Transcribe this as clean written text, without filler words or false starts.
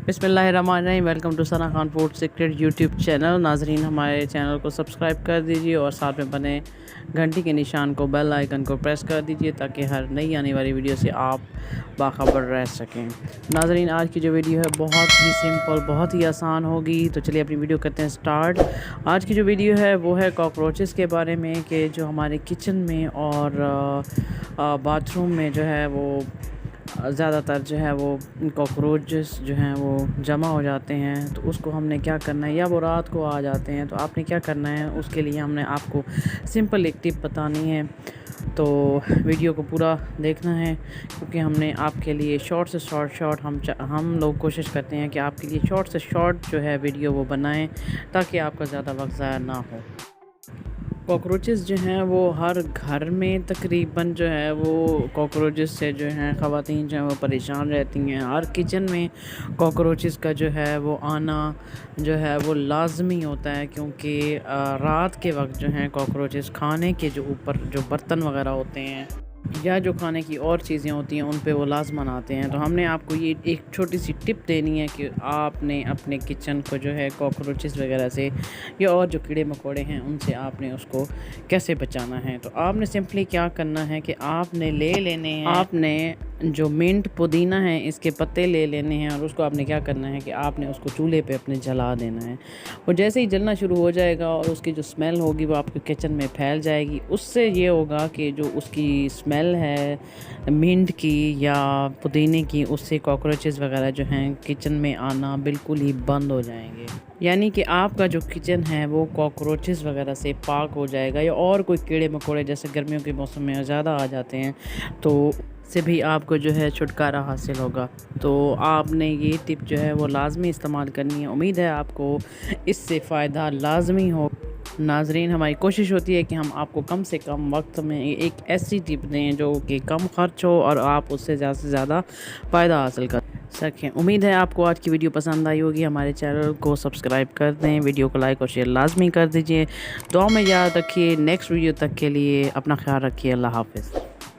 بسم اللہ الرحمن الرحیم۔ Welcome to Sana Khan food secret YouTube channel. ناظرین ہمارے چینل کو سبسکرائب کر دیجیے اور ساتھ میں بنے گھنٹی کے نشان کو بیل آئیکن کو پریس کر دیجیے تاکہ ہر نئی آنے والی ویڈیو سے آپ باخبر رہ سکیں۔ ناظرین آج کی جو ویڈیو ہے بہت ہی سمپل، بہت ہی آسان ہوگی، تو چلیے اپنی ویڈیو کرتے ہیں سٹارٹ۔ آج کی جو ویڈیو ہے وہ ہے کاکروچز کے بارے میں، کہ جو ہمارے کچن میں اور باتھ روم میں جو ہے وہ زیادہ تر جو ہے وہ کاکروچز جو ہیں وہ جمع ہو جاتے ہیں۔ تو اس کو ہم نے کیا کرنا ہے، یا وہ رات کو آ جاتے ہیں، تو آپ نے کیا کرنا ہے، اس کے لیے ہم نے آپ کو سمپل ایک ٹپ بتانی ہے۔ تو ویڈیو کو پورا دیکھنا ہے، کیونکہ ہم نے آپ کے لیے شارٹ سے شارٹ ہم لوگ کوشش کرتے ہیں کہ آپ کے لیے شارٹ سے شارٹ جو ہے ویڈیو وہ بنائیں تاکہ آپ کا زیادہ وقت ضائع نہ ہو۔ کاکروچز جو ہیں وہ ہر گھر میں تقریباً جو ہے وہ کاکروچز سے جو ہیں خواتین جو ہیں وہ پریشان رہتی ہیں۔ ہر کچن میں کاکروچز کا جو ہے وہ آنا جو ہے وہ لازمی ہوتا ہے، کیونکہ رات کے وقت جو ہیں کاکروچز کھانے کے جو اوپر جو برتن وغیرہ ہوتے ہیں یا جو کھانے کی اور چیزیں ہوتی ہیں ان پہ وہ لازماً آتے ہیں۔ تو ہم نے آپ کو یہ ایک چھوٹی سی ٹپ دینی ہے کہ آپ نے اپنے کچن کو جو ہے کاکروچز وغیرہ سے یا اور جو کیڑے مکوڑے ہیں ان سے آپ نے اس کو کیسے بچانا ہے۔ تو آپ نے سمپلی کیا کرنا ہے کہ آپ نے لے لینے ہیں، آپ نے جو منٹ پودینہ ہے اس کے پتے لے لینے ہیں، اور اس کو آپ نے کیا کرنا ہے کہ آپ نے اس کو چولہے پہ اپنے جلا دینا ہے۔ وہ جیسے ہی جلنا شروع ہو جائے گا اور اس کی جو اسمیل ہوگی وہ آپ کے کچن میں پھیل جائے گی، اس سے یہ ہوگا کہ جو اس کی اسمیل ہے منٹ کی یا پودینے کی، اس سے کاکروچز وغیرہ جو ہیں کچن میں آنا بالکل ہی بند ہو جائیں گے، یعنی کہ آپ کا جو کچن ہے وہ کاکروچز وغیرہ سے پاک ہو جائے گا۔ یا اور کوئی کیڑے مکوڑے جیسے گرمیوں کے موسم میں زیادہ آ جاتے ہیں تو سے بھی آپ کو جو ہے چھٹکارا حاصل ہوگا۔ تو آپ نے یہ ٹپ جو ہے وہ لازمی استعمال کرنی ہے۔ امید ہے آپ کو اس سے فائدہ لازمی ہو۔ ناظرین ہماری کوشش ہوتی ہے کہ ہم آپ کو کم سے کم وقت میں ایک ایسی ٹپ دیں جو کہ کم خرچ ہو اور آپ اس سے زیادہ فائدہ حاصل کر سکیں۔ امید ہے آپ کو آج کی ویڈیو پسند آئی ہوگی۔ ہمارے چینل کو سبسکرائب کر دیں، ویڈیو کو لائک اور شیئر لازمی کر دیجیے۔ دعا میں یاد رکھیے۔ نیکسٹ ویڈیو تک کے لیے اپنا خیال رکھیے۔ اللہ حافظ۔